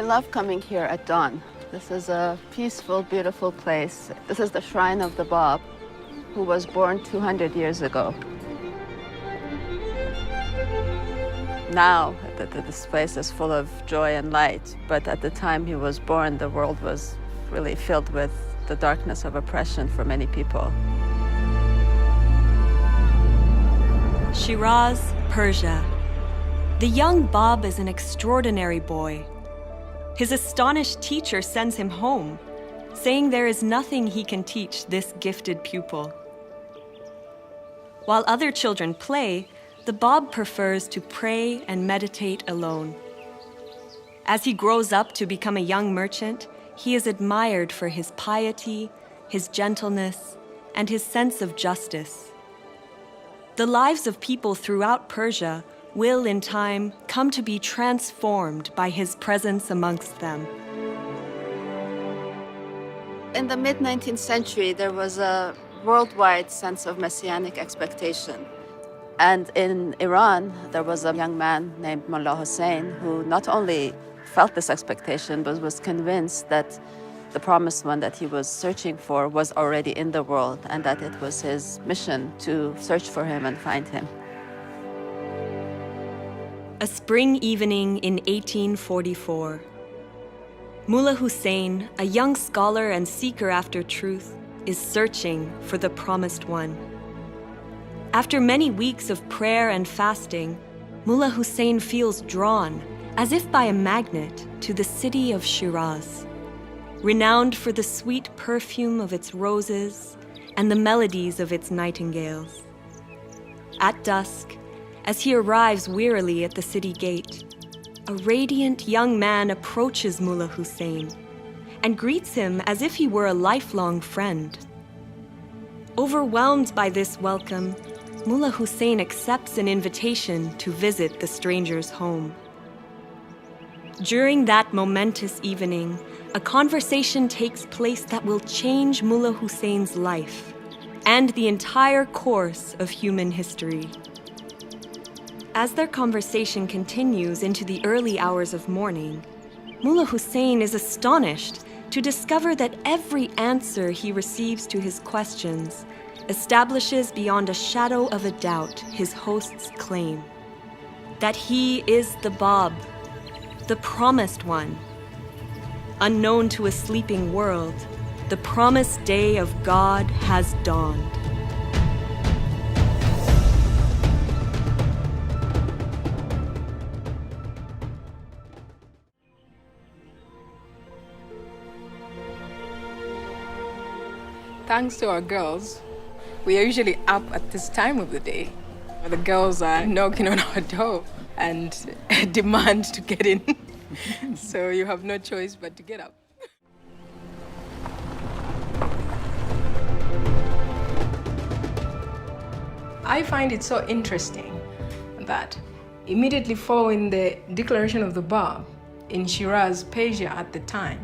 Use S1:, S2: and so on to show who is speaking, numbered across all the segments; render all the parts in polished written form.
S1: love coming here at dawn. This is a peaceful, beautiful place. This is the shrine of the Bab, who was born 200 years ago. Now, this place is full of joy and light, but at the time he was born, the world was really filled with the darkness of oppression for many people.
S2: Shiraz, Persia. The young Bab is an extraordinary boy. His astonished teacher sends him home, saying there is nothing he can teach this gifted pupil. While other children play, the Bab prefers to pray and meditate alone. As he grows up to become a young merchant, he is admired for his piety, his gentleness, and his sense of justice. The lives of people throughout Persia will, in time, come to be transformed by his presence amongst them.
S1: In the mid-19th century, there was a worldwide sense of messianic expectation. And in Iran, there was a young man named Mullah Hussein who not only felt this expectation, but was convinced that the promised one that he was searching for was already in the world and that it was his mission to search for him and find him.
S2: A spring evening in 1844. Mullah Hussein, a young scholar and seeker after truth, is searching for the promised one. After many weeks of prayer and fasting, Mullah Hussein feels drawn, as if by a magnet, to the city of Shiraz, renowned for the sweet perfume of its roses and the melodies of its nightingales. At dusk, as he arrives wearily at the city gate, a radiant young man approaches Mullah Hussein and greets him as if he were a lifelong friend. Overwhelmed by this welcome, Mullah Hussein accepts an invitation to visit the stranger's home. During that momentous evening, a conversation takes place that will change Mullah Hussein's life and the entire course of human history. As their conversation continues into the early hours of morning, Mullah Hussein is astonished to discover that every answer he receives to his questions establishes beyond a shadow of a doubt his host's claim that he is the Bab, the promised one. Unknown to a sleeping world, the promised day of God has dawned.
S3: Thanks to our girls, we are usually up at this time of the day. The girls are knocking on our door and demand to get in. So you have no choice but to get up. I find it so interesting that immediately following the declaration of the Bab in Shiraz, Persia at the time,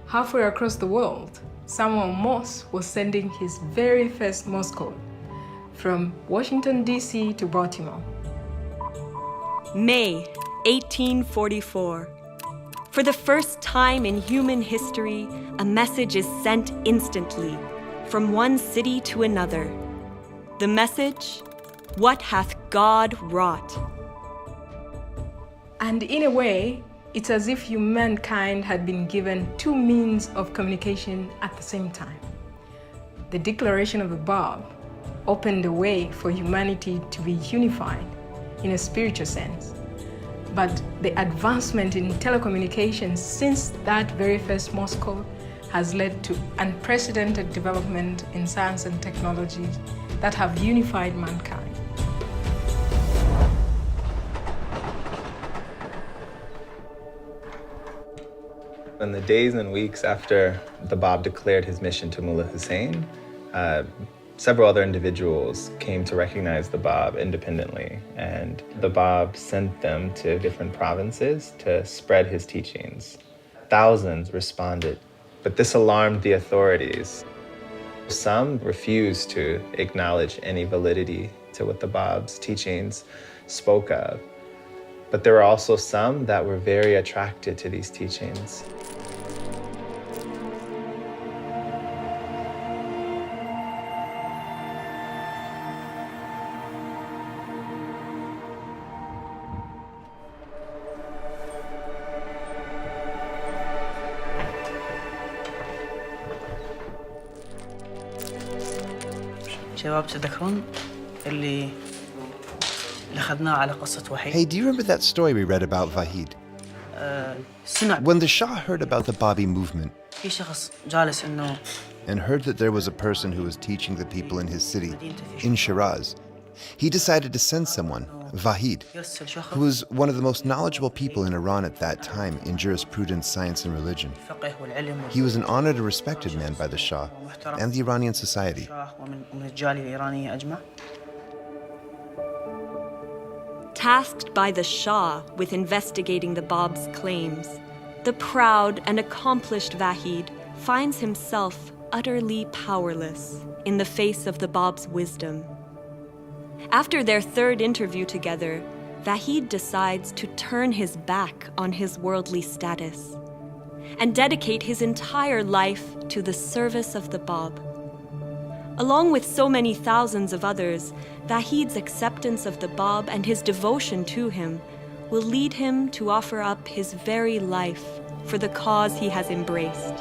S3: halfway across the world, Samuel Morse was sending his very first Morse code from Washington, D.C. to Baltimore.
S2: May 1844. For the first time in human history, a message is sent instantly from one city to another. The message, "What hath God wrought?"
S3: And in a way, it's as if humankind had been given two means of communication at the same time. The declaration of the Bab opened the way for humanity to be unified in a spiritual sense. But the advancement in telecommunications since that very first Morse code has led to unprecedented development in science and technology that have unified mankind.
S4: In the days and weeks after the Bab declared his mission to Mullah Hussein, several other individuals came to recognize the Bab independently, and the Bab sent them to different provinces to spread his teachings. Thousands responded, but this alarmed the authorities. Some refused to acknowledge any validity to what the Bab's teachings spoke of. But there were also some that were very attracted to these teachings.
S5: Hey, do you remember that story we read about Vahid? When the Shah heard about the Babi movement and heard that there was a person who was teaching the people in his city, in Shiraz, he decided to send someone, Vahid, who was one of the most knowledgeable people in Iran at that time in jurisprudence, science, and religion. He was an honored and respected man by the Shah and the Iranian society.
S2: Tasked by the Shah with investigating the Bab's claims, the proud and accomplished Vahid finds himself utterly powerless in the face of the Bab's wisdom. After their third interview together, Vahid decides to turn his back on his worldly status and dedicate his entire life to the service of the Bab. Along with so many thousands of others, Vahid's acceptance of the Bab and his devotion to him will lead him to offer up his very life for the cause he has embraced.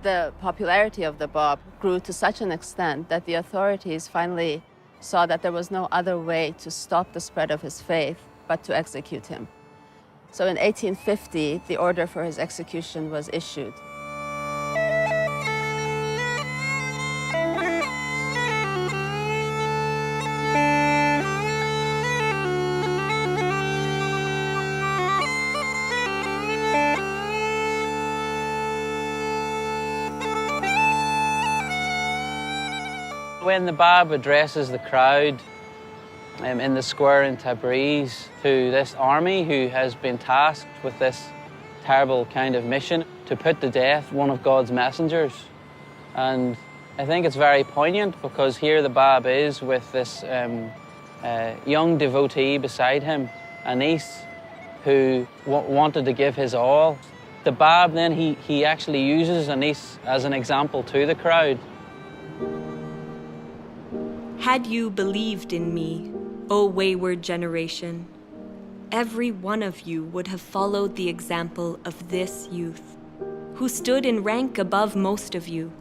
S1: The popularity of the Bab grew to such an extent that the authorities finally saw that there was no other way to stop the spread of his faith but to execute him. So in 1850, the order for his execution was issued.
S6: When the Bab addresses the crowd in the square in Tabriz to this army who has been tasked with this terrible kind of mission to put to death one of God's messengers. And I think it's very poignant because here the Bab is with this young devotee beside him, Anis, who wanted to give his all. The Bab then, he actually uses Anis as an example to the crowd.
S2: Had you believed in me, O wayward generation, every one of you would have followed the example of this youth, who stood in rank above most of you.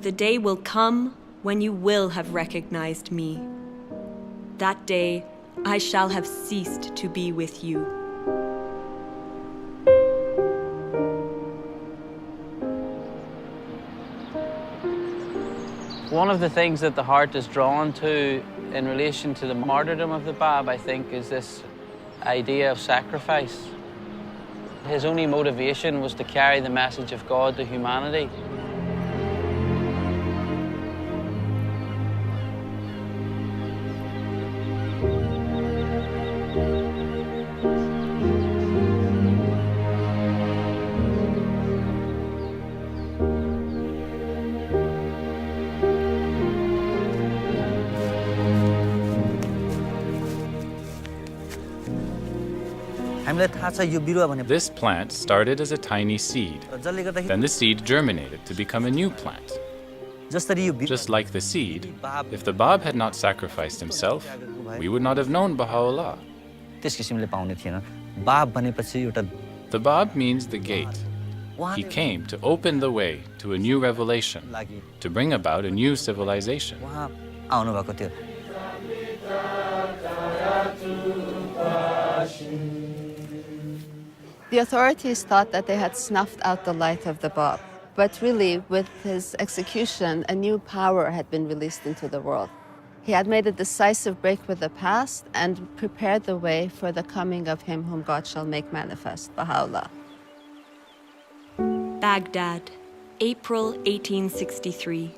S2: The day will come when you will have recognized me. That day, I shall have ceased to be with you.
S6: One of the things that the heart is drawn to in relation to the martyrdom of the Bab, I think, is this idea of sacrifice. His only motivation was to carry the message of God to humanity.
S7: This plant started as a tiny seed. Then the seed germinated to become a new plant. Just like the seed, if the Bab had not sacrificed himself, we would not have known Baha'u'llah. The Bab means the gate. He came to open the way to a new revelation, to bring about a new civilization.
S1: The authorities thought that they had snuffed out the light of the Bab, but really, with his execution, a new power had been released into the world. He had made a decisive break with the past and prepared the way for the coming of him whom God shall make manifest, Baha'u'llah.
S2: Baghdad, April 1863.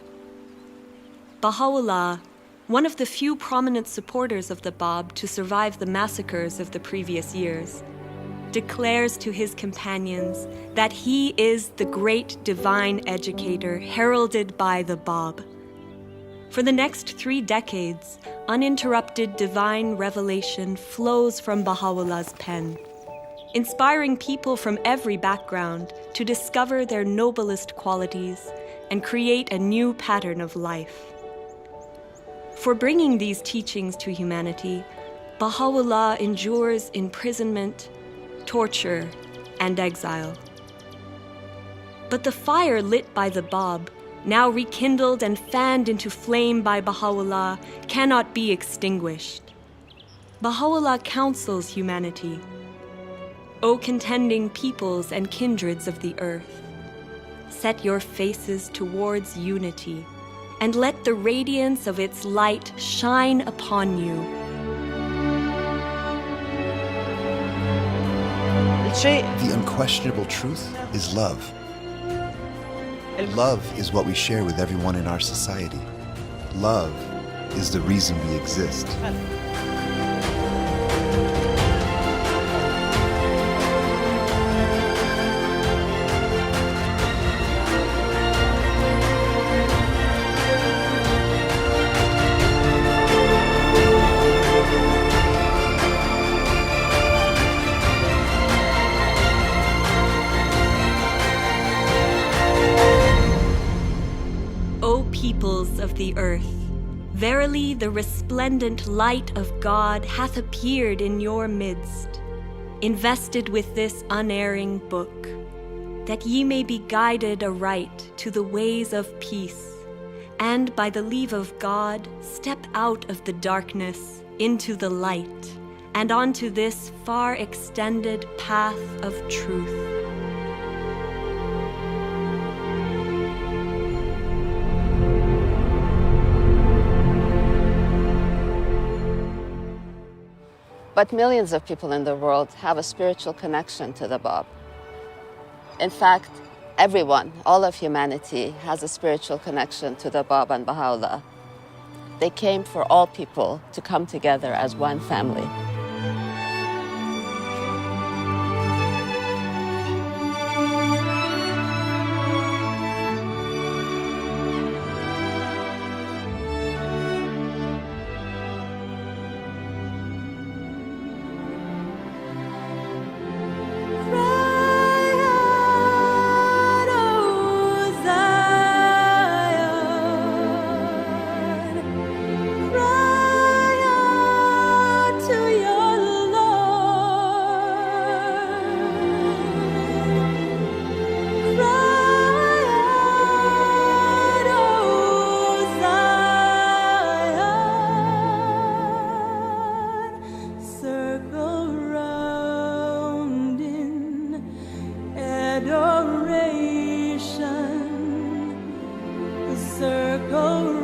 S2: Baha'u'llah, one of the few prominent supporters of the Bab to survive the massacres of the previous years, declares to his companions that he is the great divine educator heralded by the Bab. For the next 3 decades, uninterrupted divine revelation flows from Baha'u'llah's pen, inspiring people from every background to discover their noblest qualities and create a new pattern of life. For bringing these teachings to humanity, Baha'u'llah endures imprisonment, torture, and exile. But the fire lit by the Bab, now rekindled and fanned into flame by Baha'u'llah, cannot be extinguished. Baha'u'llah counsels humanity. O contending peoples and kindreds of the earth, set your faces towards unity, and let the radiance of its light shine upon you.
S5: The unquestionable truth is love. Love is what we share with everyone in our society. Love is the reason we exist.
S2: Peoples of the earth, verily the resplendent light of God hath appeared in your midst, invested with this unerring book, that ye may be guided aright to the ways of peace, and by the leave of God step out of the darkness into the light, and onto this far extended path of truth.
S1: But millions of people in the world have a spiritual connection to the Bab. In fact, everyone, all of humanity, has a spiritual connection to the Bab and Baha'u'llah. They came for all people to come together as one family.
S8: Circle